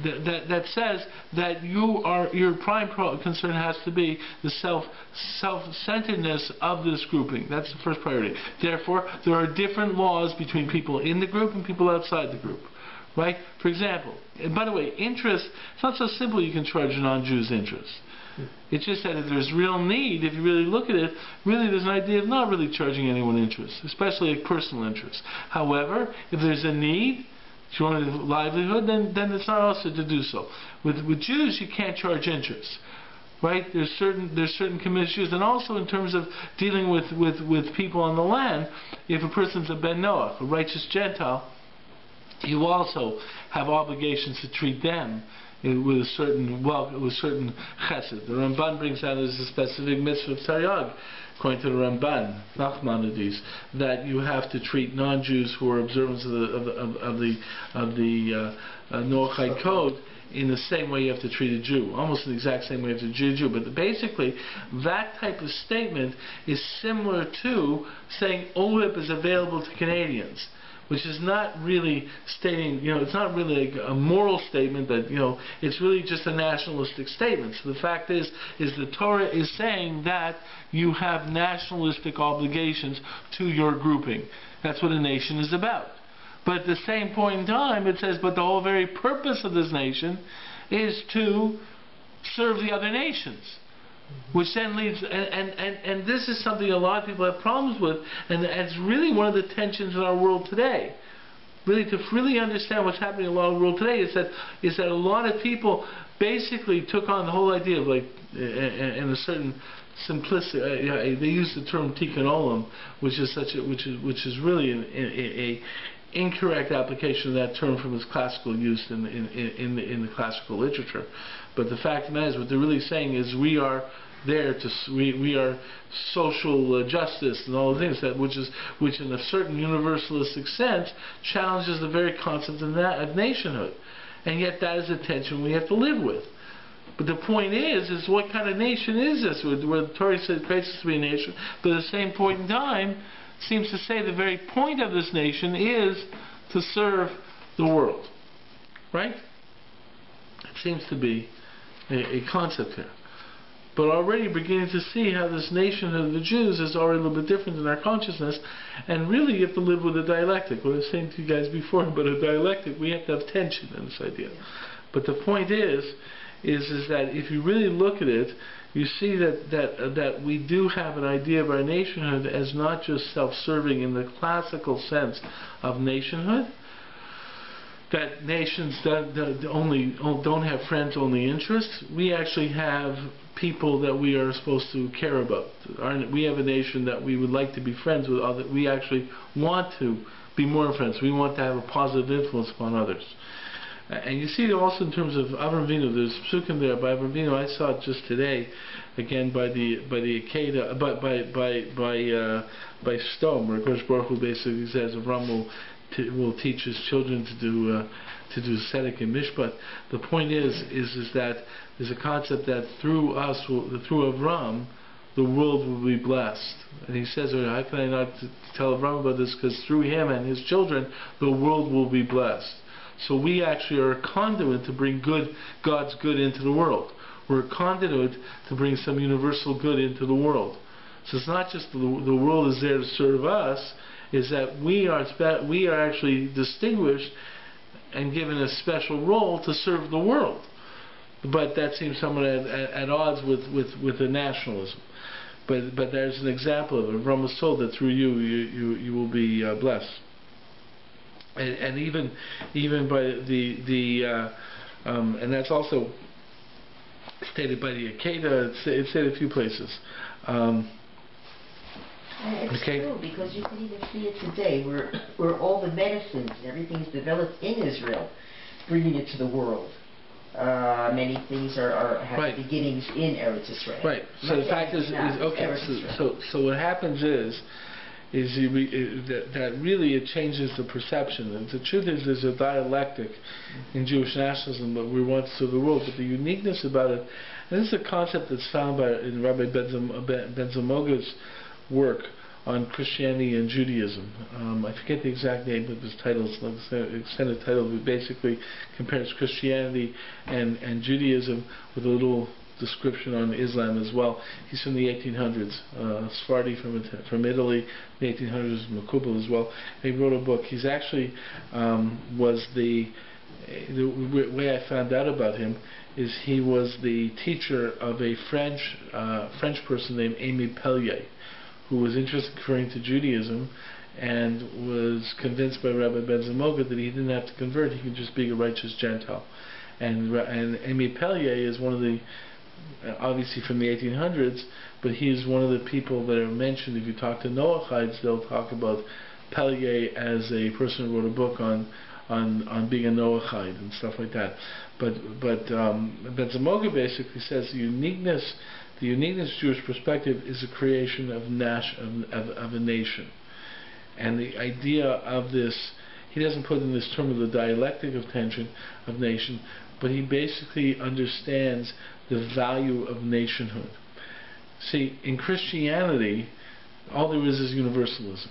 That says that your prime concern has to be the self-centeredness of this grouping. That's the first priority. Therefore, there are different laws between people in the group and people outside the group, right? For example, and by the way, interest, it's not so simple you can charge non-Jews interest. It's just that if there's real need, if you really look at it, really there's an idea of not really charging anyone interest, especially a personal interest. However, if there's a need, if you want a livelihood, then it's not also to do so. With Jews, you can't charge interest, right? There's certain commissions, and also in terms of dealing with people on the land, if a person's a ben Noach, a righteous Gentile, you also have obligations to treat them with a certain chesed. The Ramban brings out as a specific mitzvah of Taryag, according to the Ramban, Nachmanides, that you have to treat non-Jews who are observants of the Noachide code in the same way you have to treat a Jew, almost in the exact same way you have to treat a Jew. But basically, that type of statement is similar to saying OLIP is available to Canadians, which is not really stating, it's not really a moral statement, that, it's really just a nationalistic statement. So the fact is the Torah is saying that you have nationalistic obligations to your grouping. That's what a nation is about. But at the same point in time, it says, but the whole very purpose of this nation is to serve the other nations. Which then leads, and this is something a lot of people have problems with, and it's really one of the tensions in our world today. to really understand what's happening in the world today, is that a lot of people basically took on the whole idea of, like, in a certain simplicity. They use the term tikkun olam, which is really a incorrect application of that term from its classical use in the classical literature. But the fact of the matter is, what they're really saying is we are there to we are social justice and all the things which in a certain universalistic sense challenges the very concept of nationhood, and yet that is a tension we have to live with. But the point is what kind of nation is this? Where the Torah says creates us to be a nation, but at the same point in time seems to say the very point of this nation is to serve the world, right? It seems to be a concept here. But already beginning to see how this nation of the Jews is already a little bit different in our consciousness, and really you have to live with a dialectic. What I was saying to you guys before about a dialectic, we have to have tension in this idea. But the point is that if you really look at it, you see that we do have an idea of our nationhood as not just self-serving in the classical sense of nationhood, that nations don't have friends, only interests. We actually have people that we are supposed to care about. We have a nation that we would like to be friends with. We actually want to be more friends. We want to have a positive influence upon others. And you see it also in terms of Avram Avinu. There's psukim there by Avram Avinu. I saw it just today, again by the Akeda, by Stom, where Kosh Baruch Hu basically says Avram will teach his children to do tzedek and mishpat. The point is that there's a concept that through Avram, the world will be blessed. And he says, how can I not tell Avram about this? Because through him and his children, the world will be blessed. So we actually are a conduit to bring God's good into the world. We're a conduit to bring some universal good into the world. So it's not just the world is there to serve us, is that we are actually distinguished and given a special role to serve the world. But that seems somewhat at odds with the nationalism. But there's an example of it. Avram was told that through you will be blessed. And even by and that's also stated by the Akeda. It's said a few places. It's true, because you can even see it today, where all the medicines and everything's developed in Israel, bringing it to the world. Many things have beginnings in Eretz Israel. Right. So the fact is okay. So what happens is that really it changes the perception. And the truth is, there's a dialectic in Jewish nationalism that we want to serve the world. But the uniqueness about it, and this is a concept that's found in Rabbi Ben Zamoga's work on Christianity and Judaism. I forget the exact name of his title. It's an extended title. It basically compares Christianity and Judaism with a little description on Islam as well. He's from the 1800s, Sephardi from Italy, the 1800s, Makubal as well. And he wrote a book. He's actually was the way I found out about him is he was the teacher of a French person named Aimé Pellier, who was interested in converting to Judaism and was convinced by Rabbi Ben Zamoga that he didn't have to convert, he could just be a righteous Gentile. And Aimé Pellier is one of the, obviously from the 1800s, but he is one of the people that are mentioned. If you talk to Noachites, they'll talk about Pellier as a person who wrote a book on being a Noachite and stuff like that. But Ben Zamoga basically says the uniqueness Jewish perspective is a creation of a nation. And the idea of this, he doesn't put in this term of the dialectic of tension of nation, but he basically understands the value of nationhood. See, in Christianity, all there is universalism.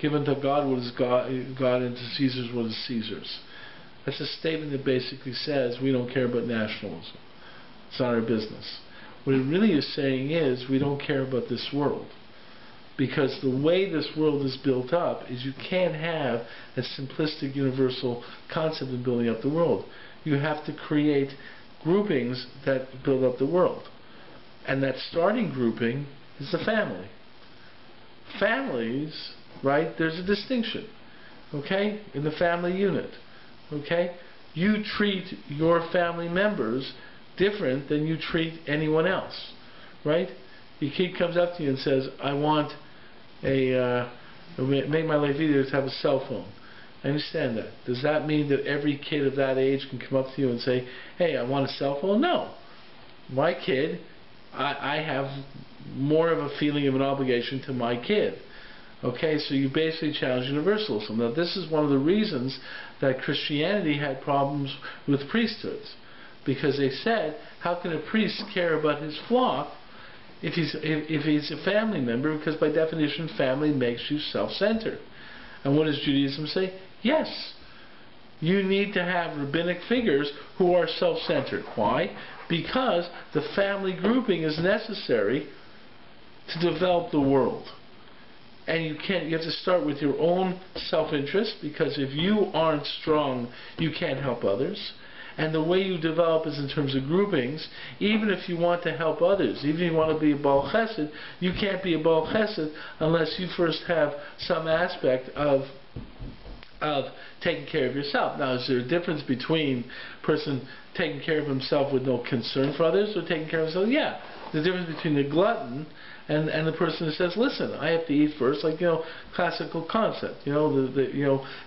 Give unto God what is God, and to Caesar's what is Caesar's. That's a statement that basically says we don't care about nationalism. It's not our business. What it really is saying is we don't care about this world. Because the way this world is built up is you can't have a simplistic universal concept in building up the world. You have to create groupings that build up the world. And that starting grouping is the family. Families, right, there's a distinction. okay, in the family unit, okay, you treat your family members different than you treat anyone else, right? Your kid comes up to you and says, I want make my life easier to have a cell phone. I understand that. Does that mean that every kid of that age can come up to you and say, hey, I want a cell phone? No. My kid, I have more of a feeling of an obligation to my kid. Okay, so you basically challenge universalism. Now, this is one of the reasons that Christianity had problems with priesthoods, because they said, how can a priest care about his flock if he's a family member? Because by definition, family makes you self-centered. And what does Judaism say? Yes, you need to have rabbinic figures who are self-centered. Why? Because the family grouping is necessary to develop the world. And you have to start with your own self-interest, because if you aren't strong, you can't help others. And the way you develop is in terms of groupings. Even if you want to help others, even if you want to be a Baal Chesed, you can't be a Baal Chesed unless you first have some aspect of taking care of yourself. Now, is there a difference between a person taking care of himself with no concern for others or taking care of himself? Yeah. The difference between the glutton and the person who says, listen, I have to eat first, like, classical concept, in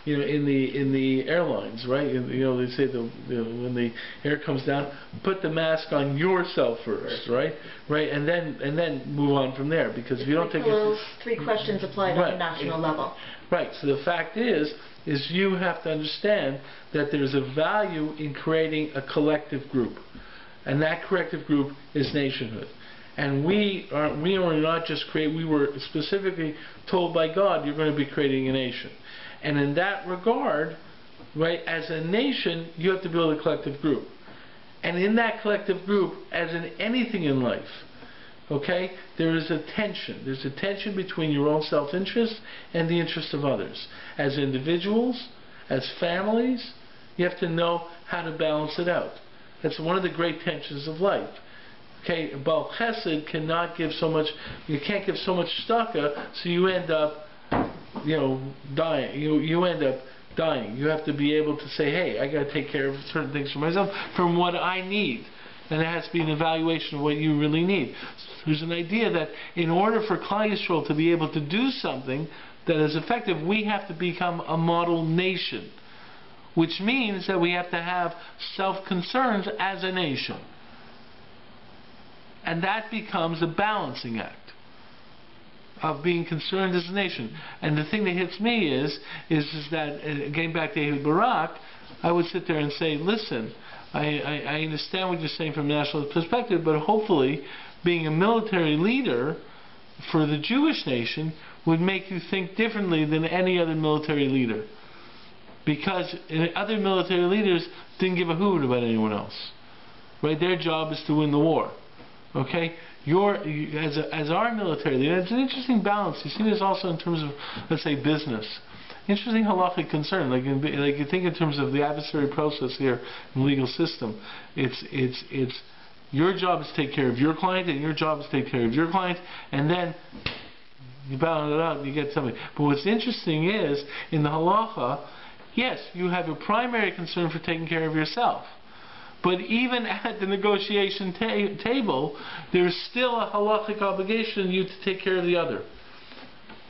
the airlines, right? They say when the air comes down, put the mask on yourself first, right? And then move on from there, because if you don't take those three questions applied on a national level. Right. So the fact is you have to understand that there's a value in creating a collective group, and that collective group is nationhood. And we were not just we were specifically told by God, you're going to be creating a nation. And in that regard, right, as a nation, you have to build a collective group. And in that collective group, as in anything in life, okay, there is a tension. There's a tension between your own self-interest and the interest of others. As individuals, as families, you have to know how to balance it out. That's one of the great tensions of life. Okay, Baal Chesed cannot give so much, you can't give so much tzedakah, so you end up, dying. You end up dying. You have to be able to say, hey, I got to take care of certain things for myself from what I need. And it has to be an evaluation of what you really need. So there's an idea that in order for Klal Yisrael to be able to do something that is effective, we have to become a model nation. Which means that we have to have self-concerns as a nation. And that becomes a balancing act of being concerned as a nation. And the thing that hits me is that, getting back to Ehud Barak, I would sit there and say, listen, I understand what you're saying from a national perspective, but hopefully being a military leader for the Jewish nation would make you think differently than any other military leader. Because other military leaders didn't give a hoot about anyone else. Right? Their job is to win the war. Okay? As our military leader, it's an interesting balance. You see this also in terms of, let's say, business. Interesting halachic concern. Like you think in terms of the adversary process here in the legal system. It's your job is to take care of your client, and your job is to take care of your client, and then you balance it out and you get something. But what's interesting is, in the halacha, yes, you have a primary concern for taking care of yourself. But even at the negotiation table, there's still a halachic obligation on you to take care of the other.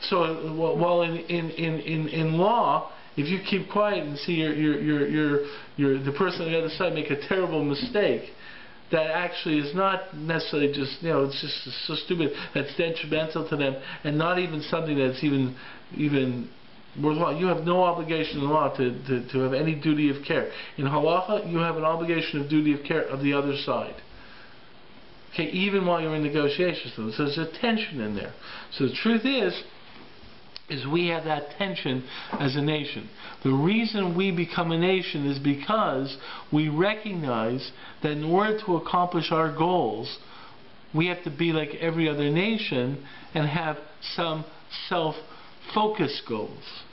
So, while in law, if you keep quiet and see the person on the other side make a terrible mistake, that actually is not necessarily just, it's just so stupid, that's detrimental to them, and not even something that's even worthwhile. You have no obligation in law to have any duty of care. In halacha, you have an obligation of duty of care of the other side. Okay, even while you're in negotiations. So there's a tension in there. So the truth is we have that tension as a nation. The reason we become a nation is because we recognize that in order to accomplish our goals, we have to be like every other nation and have some self-focused goals,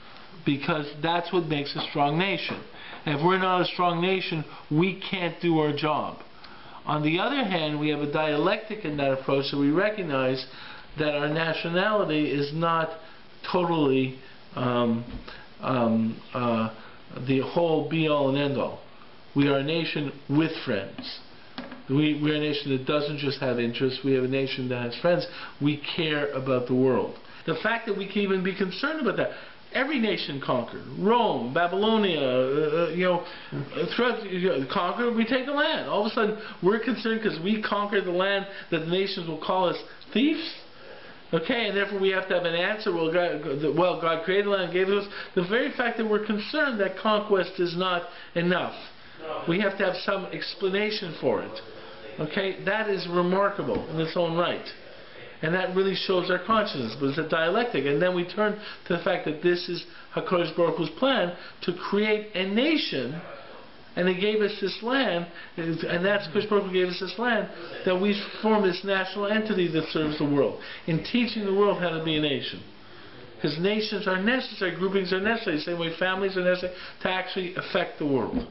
because that's what makes a strong nation. And if we're not a strong nation, we can't do our job. On the other hand, we have a dialectic in that approach, so we recognize that our nationality is not totally the whole be-all and end-all. We are a nation with friends. We're a nation that doesn't just have interests. We have a nation that has friends. We care about the world. The fact that we can even be concerned about that. Every nation conquered. Rome, Babylonia, conquer, we take the land. All of a sudden, we're concerned because we conquered the land that the nations will call us thieves. Okay, and therefore we have to have an answer. Well, God created the land and gave it to us. The very fact that we're concerned that conquest is not enough. We have to have some explanation for it. Okay, that is remarkable in its own right. And that really shows our consciousness, but it's a dialectic. And then we turn to the fact that this is HaKadosh Baruch Hu's plan to create a nation, and He gave us this land, and that's HaKadosh Baruch Hu gave us this land, that we form this national entity that serves the world, in teaching the world how to be a nation. Because nations are necessary, groupings are necessary, the same way families are necessary to actually affect the world.